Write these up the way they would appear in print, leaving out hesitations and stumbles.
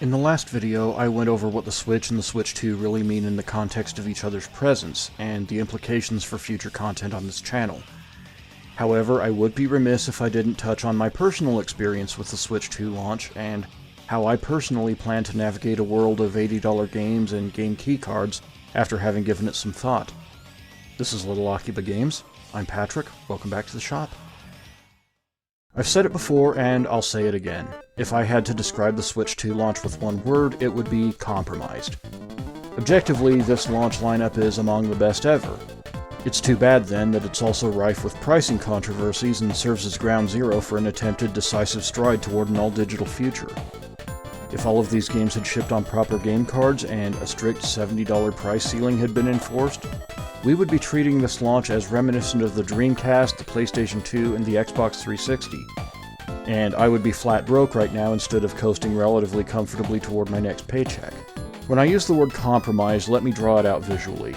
In the last video, I went over what the Switch and the Switch 2 really mean in the context of each other's presence, and the implications for future content on this channel. However, I would be remiss if I didn't touch on my personal experience with the Switch 2 launch, and how I personally plan to navigate a world of $80 games and game keycards after having given it some thought. This is Little Akiba Games. I'm Patrick. Welcome back to the shop. I've said it before, and I'll say it again. If I had to describe the Switch 2 launch with one word, it would be compromised. Objectively, this launch lineup is among the best ever. It's too bad, then, that it's also rife with pricing controversies and serves as ground zero for an attempted decisive stride toward an all-digital future. If all of these games had shipped on proper game cards and a strict $70 price ceiling had been enforced, we would be treating this launch as reminiscent of the Dreamcast, the PlayStation 2, and the Xbox 360. And I would be flat broke right now instead of coasting relatively comfortably toward my next paycheck. When I use the word compromise, let me draw it out visually.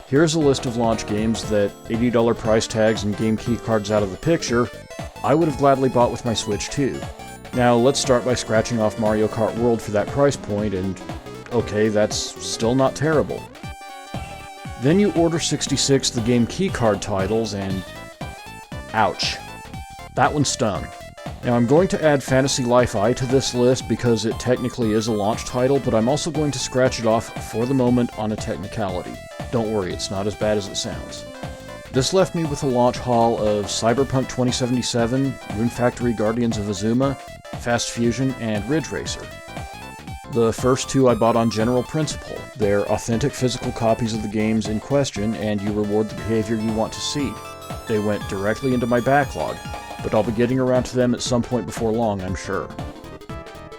Here's a list of launch games that, $80 price tags and game key cards out of the picture, I would have gladly bought with my Switch 2. Now let's start by scratching off Mario Kart World for that price point, and okay, that's still not terrible. Then you order 66 the game keycard titles, and ouch. That one stung. Now I'm going to add Fantasy Life I to this list because it technically is a launch title, but I'm also going to scratch it off for the moment on a technicality. Don't worry, it's not as bad as it sounds. This left me with a launch haul of Cyberpunk 2077, Rune Factory Guardians of Azuma, Fast Fusion, and Ridge Racer. The first two I bought on general principle. They're authentic physical copies of the games in question, and you reward the behavior you want to see. They went directly into my backlog, but I'll be getting around to them at some point before long, I'm sure.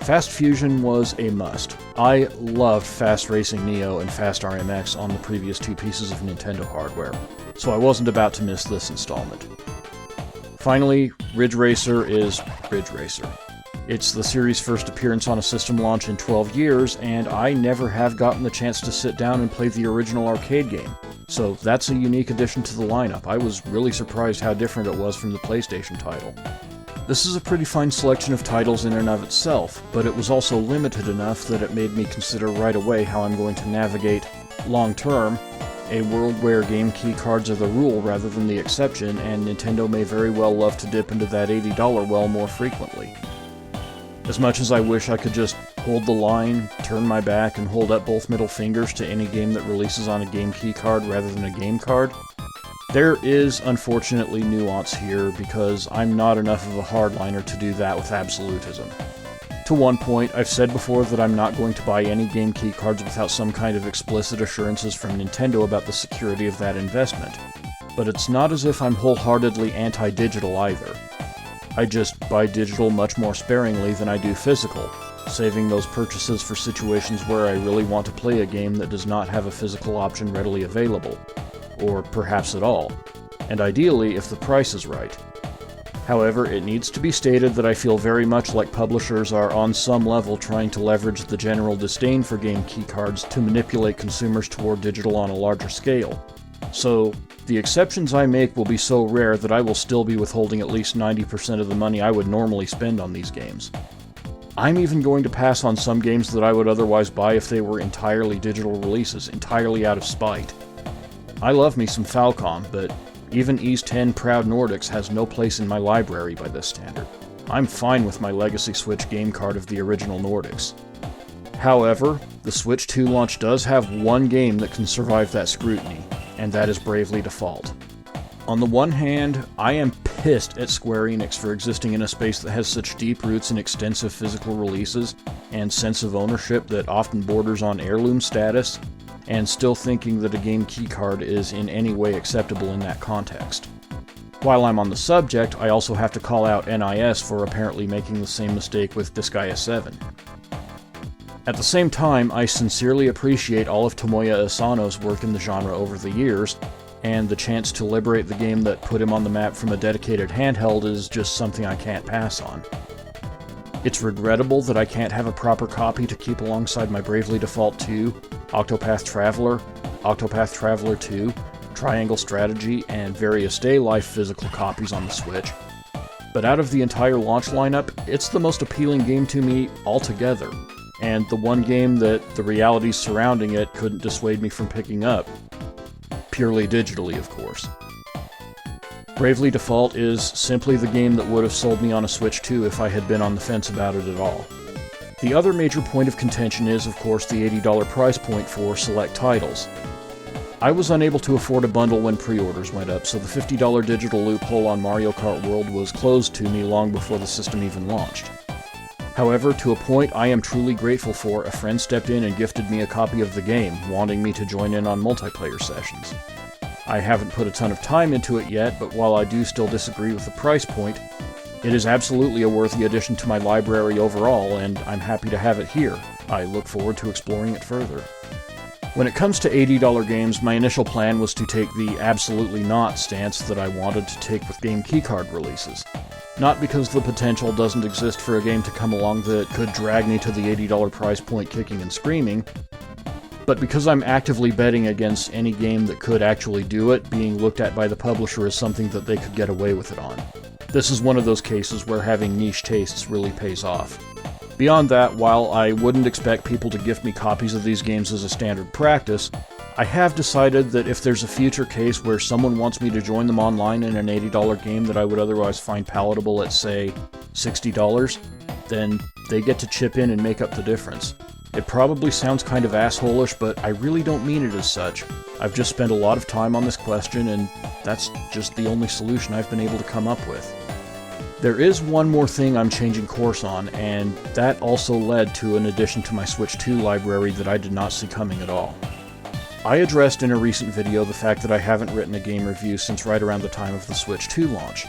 Fast Fusion was a must. I loved Fast Racing Neo and Fast RMX on the previous two pieces of Nintendo hardware, so I wasn't about to miss this installment. Finally, Ridge Racer is Ridge Racer. It's the series' first appearance on a system launch in 12 years, and I never have gotten the chance to sit down and play the original arcade game. So that's a unique addition to the lineup. I was really surprised how different it was from the PlayStation title. This is a pretty fine selection of titles in and of itself, but it was also limited enough that it made me consider right away how I'm going to navigate, long-term, a world where game key cards are the rule rather than the exception, and Nintendo may very well love to dip into that $80 well more frequently. As much as I wish I could just hold the line, turn my back, and hold up both middle fingers to any game that releases on a game key card rather than a game card, there is unfortunately nuance here because I'm not enough of a hardliner to do that with absolutism. To one point, I've said before that I'm not going to buy any game key cards without some kind of explicit assurances from Nintendo about the security of that investment. But it's not as if I'm wholeheartedly anti-digital either. I just buy digital much more sparingly than I do physical, saving those purchases for situations where I really want to play a game that does not have a physical option readily available, or perhaps at all, and ideally if the price is right. However, it needs to be stated that I feel very much like publishers are on some level trying to leverage the general disdain for game keycards to manipulate consumers toward digital on a larger scale. So, the exceptions I make will be so rare that I will still be withholding at least 90% of the money I would normally spend on these games. I'm even going to pass on some games that I would otherwise buy if they were entirely digital releases, entirely out of spite. I love me some Falcom, but even East 10 Proud Nordics has no place in my library by this standard. I'm fine with my Legacy Switch game card of the original Nordics. However, the Switch 2 launch does have one game that can survive that scrutiny, and that is Bravely Default. On the one hand, I am pissed at Square Enix for existing in a space that has such deep roots in extensive physical releases and sense of ownership that often borders on heirloom status, and still thinking that a game keycard is in any way acceptable in that context. While I'm on the subject, I also have to call out NIS for apparently making the same mistake with Disgaea 7. At the same time, I sincerely appreciate all of Tomoya Asano's work in the genre over the years, and the chance to liberate the game that put him on the map from a dedicated handheld is just something I can't pass on. It's regrettable that I can't have a proper copy to keep alongside my Bravely Default 2, Octopath Traveler, Octopath Traveler 2, Triangle Strategy, and various Day Life physical copies on the Switch. But out of the entire launch lineup, it's the most appealing game to me altogether. and the one game that the realities surrounding it couldn't dissuade me from picking up. Purely digitally, of course. Bravely Default is simply the game that would have sold me on a Switch 2 if I had been on the fence about it at all. The other major point of contention is, of course, the $80 price point for select titles. I was unable to afford a bundle when pre-orders went up, so the $50 digital loophole on Mario Kart World was closed to me long before the system even launched. However, to a point I am truly grateful for, a friend stepped in and gifted me a copy of the game, wanting me to join in on multiplayer sessions. I haven't put a ton of time into it yet, but while I do still disagree with the price point, it is absolutely a worthy addition to my library overall, and I'm happy to have it here. I look forward to exploring it further. When it comes to $80 games, my initial plan was to take the absolutely not stance that I wanted to take with game keycard releases. Not because the potential doesn't exist for a game to come along that could drag me to the $80 price point kicking and screaming, but because I'm actively betting against any game that could actually do it being looked at by the publisher as something that they could get away with it on. This is one of those cases where having niche tastes really pays off. Beyond that, while I wouldn't expect people to gift me copies of these games as a standard practice, I have decided that if there's a future case where someone wants me to join them online in an $80 game that I would otherwise find palatable at, say, $60, then they get to chip in and make up the difference. It probably sounds kind of assholish, but I really don't mean it as such. I've just spent a lot of time on this question, and that's just the only solution I've been able to come up with. There is one more thing I'm changing course on, and that also led to an addition to my Switch 2 library that I did not see coming at all. I addressed in a recent video the fact that I haven't written a game review since right around the time of the Switch 2 launch.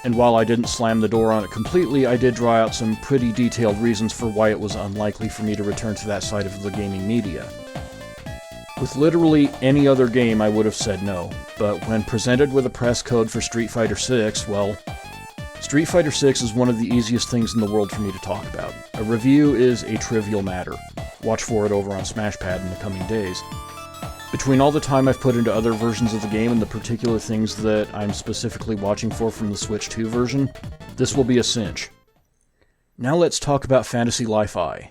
And while I didn't slam the door on it completely, I did draw out some pretty detailed reasons for why it was unlikely for me to return to that side of the gaming media. With literally any other game, I would have said no, but when presented with a press code for Street Fighter VI, well, Street Fighter VI is one of the easiest things in the world for me to talk about. A review is a trivial matter. Watch for it over on Smashpad in the coming days. Between all the time I've put into other versions of the game and the particular things that I'm specifically watching for from the Switch 2 version, this will be a cinch. Now let's talk about Fantasy Life I.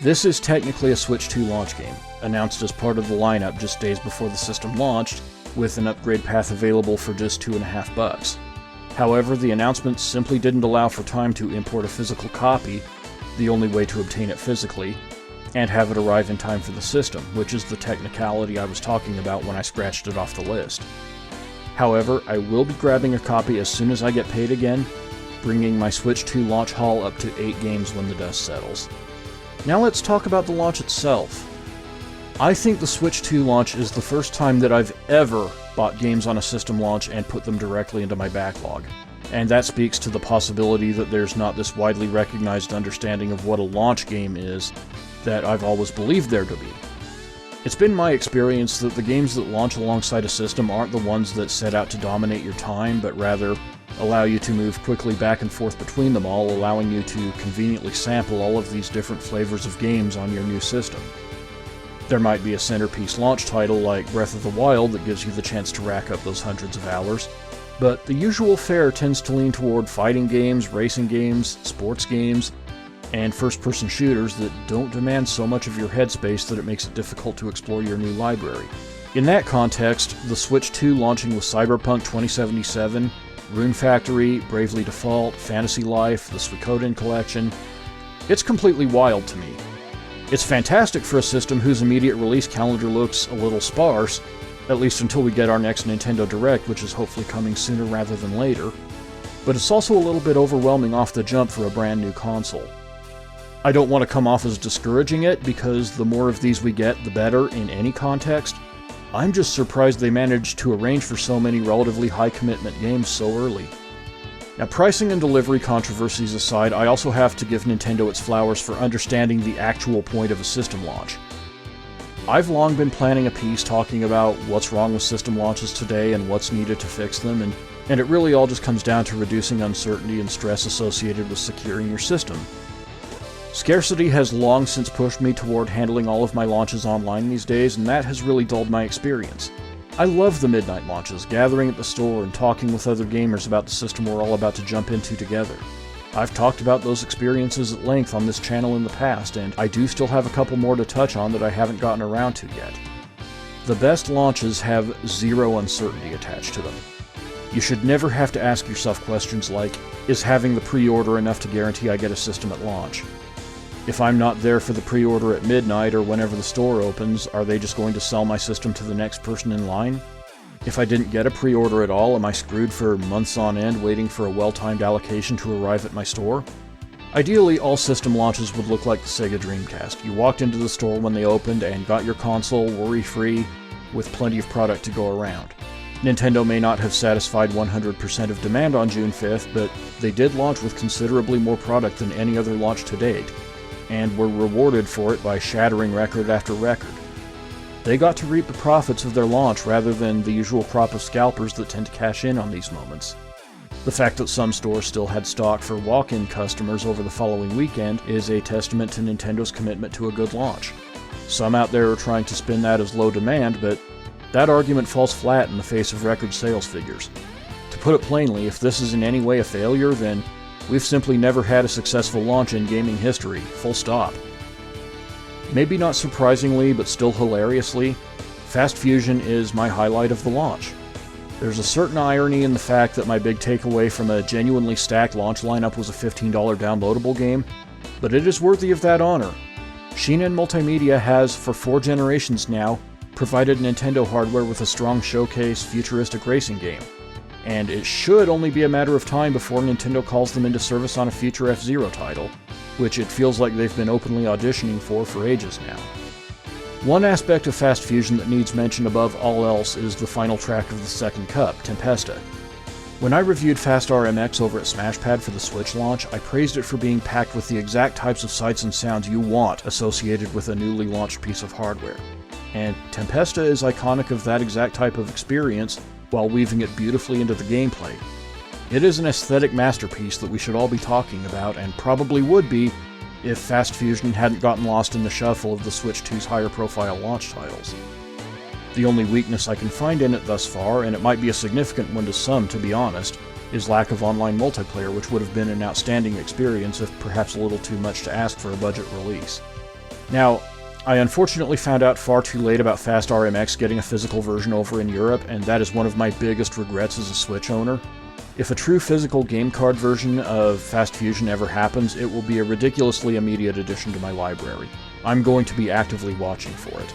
This is technically a Switch 2 launch game, announced as part of the lineup just days before the system launched, with an upgrade path available for just $2.50. However, the announcement simply didn't allow for time to import a physical copy, the only way to obtain it physically, and have it arrive in time for the system, which is the technicality I was talking about when I scratched it off the list. However, I will be grabbing a copy as soon as I get paid again, bringing my Switch 2 launch haul up to 8 games when the dust settles. Now let's talk about the launch itself. I think the Switch 2 launch is the first time that I've ever bought games on a system launch and put them directly into my backlog. And that speaks to the possibility that there's not this widely recognized understanding of what a launch game is that I've always believed there to be. It's been my experience that the games that launch alongside a system aren't the ones that set out to dominate your time, but rather allow you to move quickly back and forth between them all, allowing you to conveniently sample all of these different flavors of games on your new system. There might be a centerpiece launch title like Breath of the Wild that gives you the chance to rack up those hundreds of hours, but the usual fare tends to lean toward fighting games, racing games, sports games, and first-person shooters that don't demand so much of your headspace that it makes it difficult to explore your new library. In that context, the Switch 2 launching with Cyberpunk 2077, Rune Factory, Bravely Default, Fantasy Life, the Suikoden Collection, it's completely wild to me. It's fantastic for a system whose immediate release calendar looks a little sparse, at least until we get our next Nintendo Direct, which is hopefully coming sooner rather than later, but it's also a little bit overwhelming off the jump for a brand new console. I don't want to come off as discouraging it, because the more of these we get, the better in any context. I'm just surprised they managed to arrange for so many relatively high-commitment games so early. Now, pricing and delivery controversies aside, I also have to give Nintendo its flowers for understanding the actual point of a system launch. I've long been planning a piece talking about what's wrong with system launches today and what's needed to fix them, and it really all just comes down to reducing uncertainty and stress associated with securing your system. Scarcity has long since pushed me toward handling all of my launches online these days, and that has really dulled my experience. I love the midnight launches, gathering at the store and talking with other gamers about the system we're all about to jump into together. I've talked about those experiences at length on this channel in the past, and I do still have a couple more to touch on that I haven't gotten around to yet. The best launches have zero uncertainty attached to them. You should never have to ask yourself questions like, is having the pre-order enough to guarantee I get a system at launch? If I'm not there for the pre-order at midnight or whenever the store opens, are they just going to sell my system to the next person in line? If I didn't get a pre-order at all, am I screwed for months on end waiting for a well-timed allocation to arrive at my store? Ideally, all system launches would look like the Sega Dreamcast. You walked into the store when they opened and got your console worry-free with plenty of product to go around. Nintendo may not have satisfied 100% of demand on June 5th, but they did launch with considerably more product than any other launch to date, and were rewarded for it by shattering record after record. They got to reap the profits of their launch rather than the usual crop of scalpers that tend to cash in on these moments. The fact that some stores still had stock for walk-in customers over the following weekend is a testament to Nintendo's commitment to a good launch. Some out there are trying to spin that as low demand, but that argument falls flat in the face of record sales figures. To put it plainly, if this is in any way a failure, then we've simply never had a successful launch in gaming history, full stop. Maybe not surprisingly, but still hilariously, Fast Fusion is my highlight of the launch. There's a certain irony in the fact that my big takeaway from a genuinely stacked launch lineup was a $15 downloadable game, but it is worthy of that honor. Shin'en Multimedia has, for 4 generations now, provided Nintendo hardware with a strong showcase, futuristic racing game. And it should only be a matter of time before Nintendo calls them into service on a future F-Zero title, which it feels like they've been openly auditioning for ages now. One aspect of Fast Fusion that needs mention above all else is the final track of the second cup, Tempesta. When I reviewed Fast RMX over at Smashpad for the Switch launch, I praised it for being packed with the exact types of sights and sounds you want associated with a newly launched piece of hardware. And Tempesta is iconic of that exact type of experience while weaving it beautifully into the gameplay. It is an aesthetic masterpiece that we should all be talking about, and probably would be if Fast Fusion hadn't gotten lost in the shuffle of the Switch 2's higher-profile launch titles. The only weakness I can find in it thus far, and it might be a significant one to some to be honest, is lack of online multiplayer, which would have been an outstanding experience if perhaps a little too much to ask for a budget release. Now, I unfortunately found out far too late about Fast RMX getting a physical version over in Europe, and that is one of my biggest regrets as a Switch owner. If a true physical game card version of Fast Fusion ever happens, it will be a ridiculously immediate addition to my library. I'm going to be actively watching for it.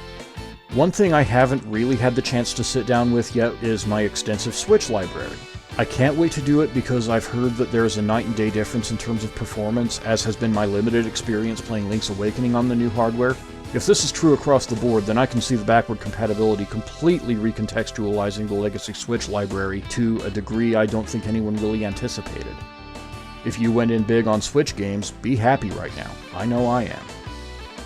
One thing I haven't really had the chance to sit down with yet is my extensive Switch library. I can't wait to do it because I've heard that there is a night and day difference in terms of performance, as has been my limited experience playing Link's Awakening on the new hardware. If this is true across the board, then I can see the backward compatibility completely recontextualizing the legacy Switch library to a degree I don't think anyone really anticipated. If you went in big on Switch games, be happy right now. I know I am.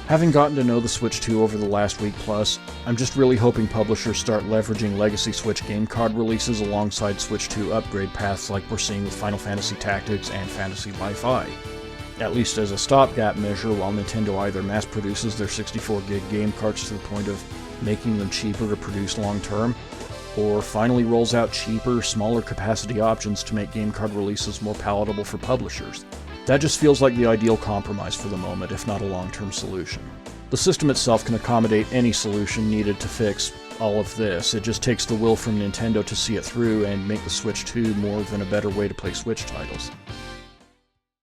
Having gotten to know the Switch 2 over the last week plus, I'm just really hoping publishers start leveraging legacy Switch game card releases alongside Switch 2 upgrade paths like we're seeing with Final Fantasy Tactics and Fantasy Life-I. At least as a stopgap measure while Nintendo either mass produces their 64GB game cards to the point of making them cheaper to produce long-term, or finally rolls out cheaper, smaller capacity options to make game card releases more palatable for publishers. That just feels like the ideal compromise for the moment, if not a long-term solution. The system itself can accommodate any solution needed to fix all of this. It just takes the will from Nintendo to see it through and make the Switch 2 more than a better way to play Switch titles.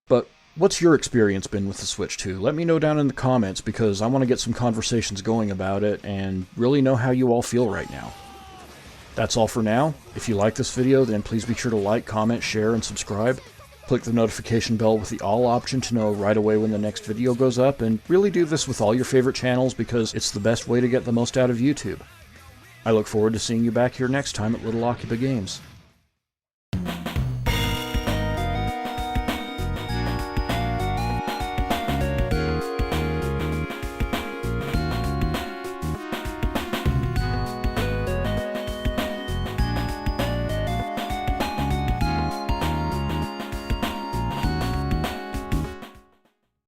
But what's your experience been with the Switch 2? Let me know down in the comments because I want to get some conversations going about it and really know how you all feel right now. That's all for now. If you like this video, then please be sure to like, comment, share, and subscribe. Click the notification bell with the all option to know right away when the next video goes up, and really do this with all your favorite channels because it's the best way to get the most out of YouTube. I look forward to seeing you back here next time at Little Akiba Games.